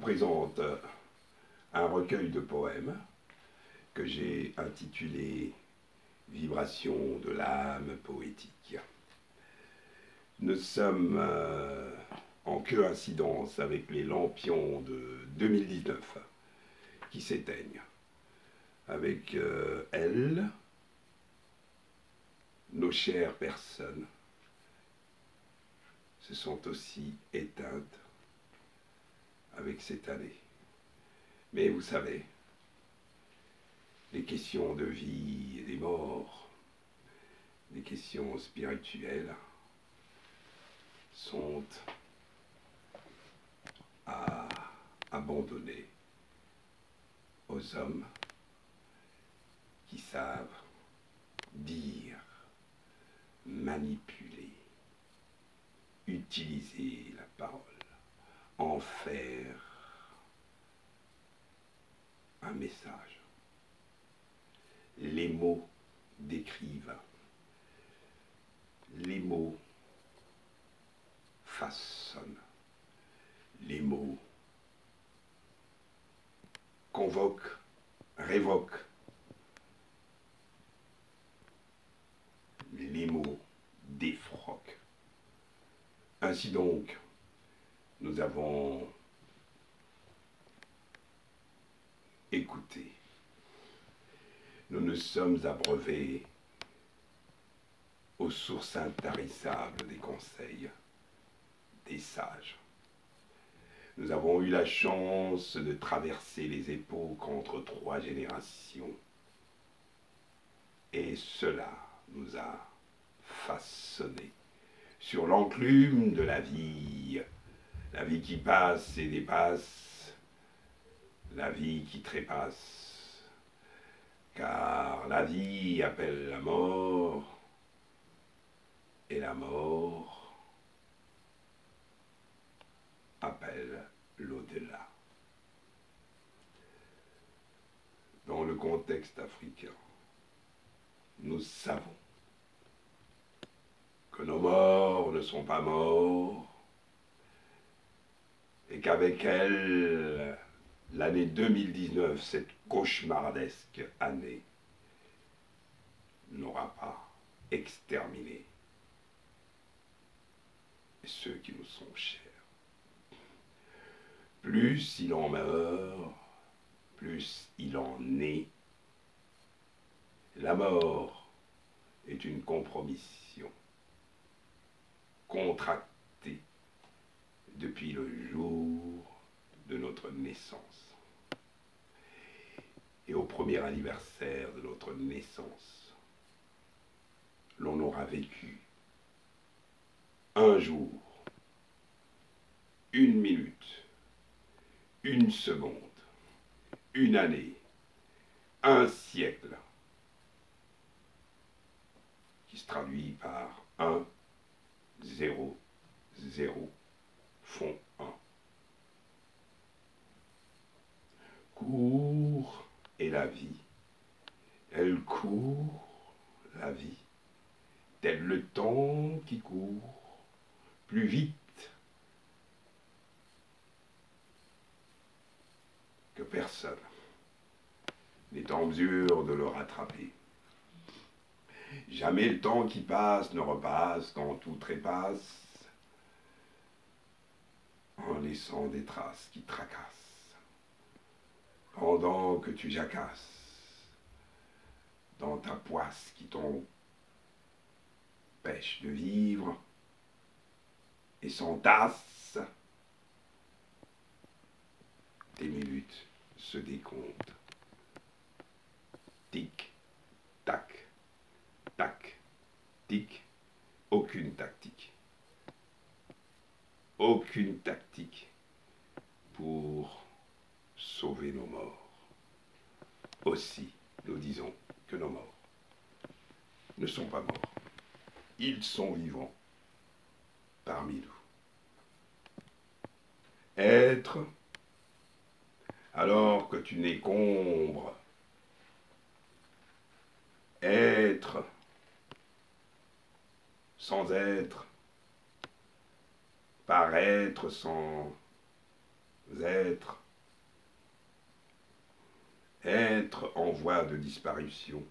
présente un recueil de poèmes que j'ai intitulé Vibrations de l'âme poétique. Nous sommes en coïncidence avec les lampions de 2019 qui s'éteignent. Avec elles, nos chères personnes se sont aussi éteintes avec cette année. Mais vous savez, les questions de vie et des morts, les questions spirituelles sont à abandonner aux hommes qui savent dire, manipuler, utiliser la parole, en faire un message. Les mots décrivent, les mots façonnent, les mots convoquent, révoquent, les mots défroquent. Ainsi donc, nous avons écouté. Nous nous sommes abreuvés aux sources intarissables des conseils des sages. Nous avons eu la chance de traverser les époques entre 3 générations. Et cela nous a façonné sur l'enclume de la vie qui passe et dépasse, la vie qui trépasse. Car la vie appelle la mort, et la mort appelle l'au-delà. Dans le contexte africain, nous savons que nos morts ne sont pas morts, et qu'avec elles, l'année 2019, cette cauchemardesque année, n'aura pas exterminé ceux qui nous sont chers. Plus il en meurt, plus il en est. La mort est une compromission contractée depuis le jour de notre naissance. Et au premier anniversaire de notre naissance, l'on aura vécu un jour, 1 minute, 1 seconde, 1 année, 1 siècle, qui se traduit par 1, 0, 0, fond 1. Court est la vie, elle court, la vie, tel le temps qui court, plus vite que personne n'est en mesure de le rattraper. Jamais le temps qui passe ne repasse quand tout trépasse, en laissant des traces qui tracassent, pendant que tu jacasses dans ta poisse qui t'empêche de vivre et s'entasse, tes minutes se décomptent. Tic, tac, tac, tic, aucune tactique. Aucune tactique pour sauver nos morts. Aussi, nous disons que nos morts ne sont pas morts. Ils sont vivants parmi nous. Être, alors que tu n'es qu'ombre. Être, sans être. Paraître sans êtres en voie de disparition,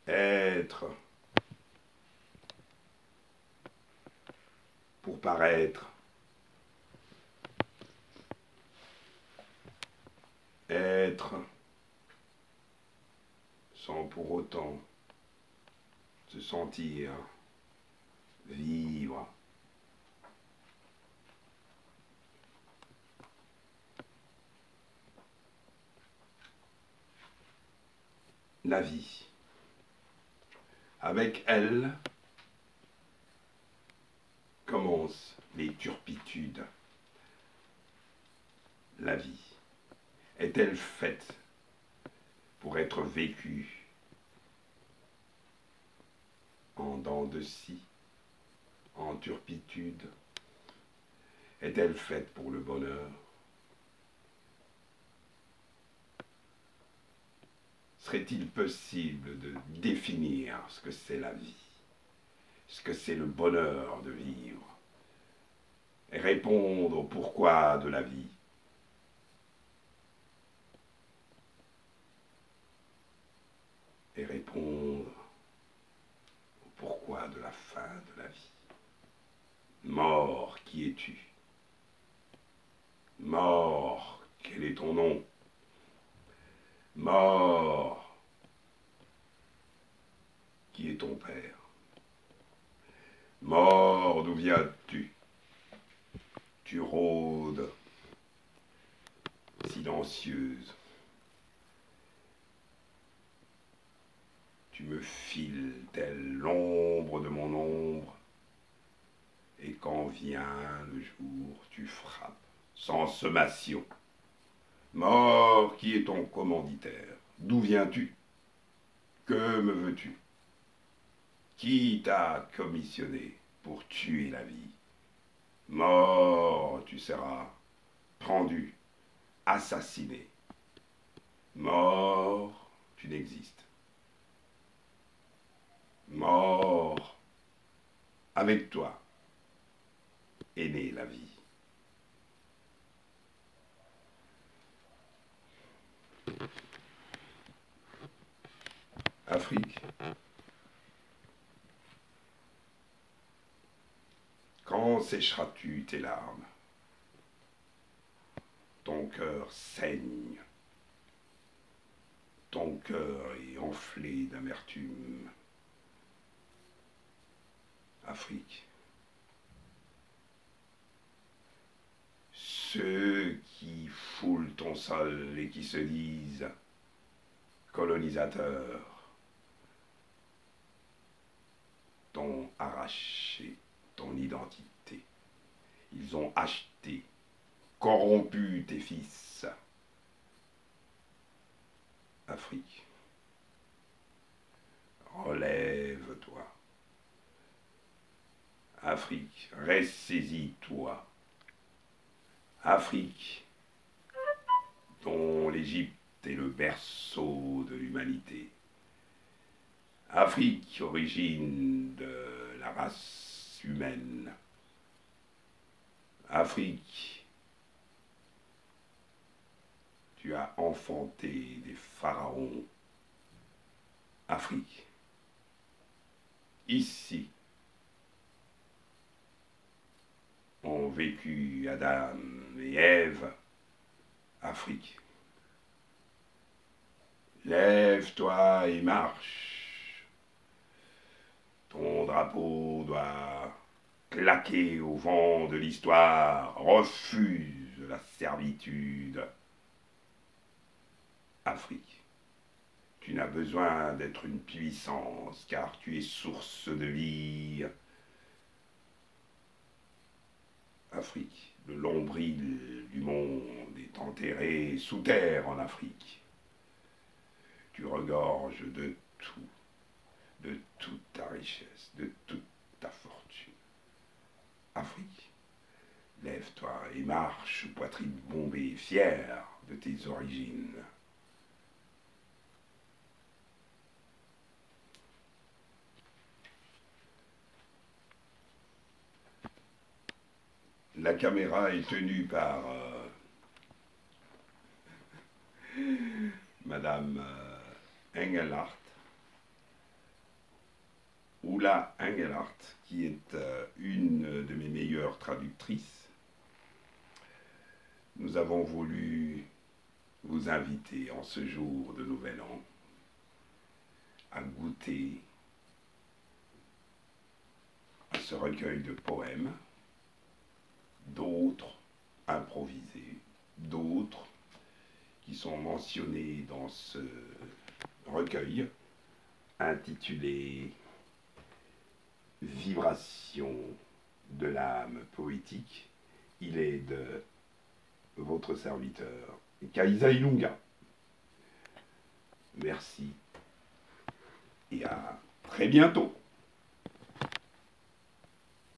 êtres pour paraître, être sans pour autant se sentir vivre. La vie. Avec elle commencent les turpitudes. La vie est-elle faite pour être vécue en dents de scie, en turpitude? Est-elle faite pour le bonheur? Serait-il possible de définir ce que c'est la vie, ce que c'est le bonheur de vivre, et répondre au pourquoi de la vie? Et répondre au pourquoi de la fin de la vie. Mort, qui es-tu? Mort, quel est ton nom? Mort, qui est ton père? Mort, d'où viens-tu? Tu rôdes, silencieuse. Tu me files telle l'ombre de mon ombre, et quand vient le jour, tu frappes sans sommation. Mort, qui est ton commanditaire? D'où viens-tu? Que me veux-tu? Qui t'a commissionné pour tuer la vie? Mort, tu seras pendu, assassiné. Mort, tu n'existes. Mort, avec toi est née la vie. Afrique. Quand sécheras-tu tes larmes? Ton cœur saigne. Ton cœur est enflé d'amertume. Afrique. Ceux qui foulent ton sol et qui se disent colonisateurs t'ont arraché ton identité. Ils ont acheté, corrompu tes fils. Afrique, relève-toi. Afrique, ressaisis-toi. Afrique, dont l'Égypte est le berceau de l'humanité. Afrique, origine de la race humaine. Afrique, tu as enfanté des pharaons. Afrique, ici, ont vécu Adam et Ève. Afrique, lève-toi et marche. Ton drapeau doit claquer au vent de l'histoire. Refuse la servitude. Afrique, tu n'as besoin d'être une puissance, car tu es source de vie. Afrique, le nombril du monde est enterré sous terre en Afrique. Tu regorges de toute ta richesse, de toute ta fortune. Afrique, lève-toi et marche, poitrine bombée, fière de tes origines. la caméra est tenue par Madame Engelhardt, Ulla Engelhardt, qui est une de mes meilleures traductrices. Nous avons voulu vous inviter en ce jour de Nouvel An à goûter à ce recueil de poèmes, d'autres improvisés, d'autres qui sont mentionnés dans ce recueil intitulé Vibration de l'âme poétique. Il est de votre serviteur Kaisa Ilunga. Merci et à très bientôt.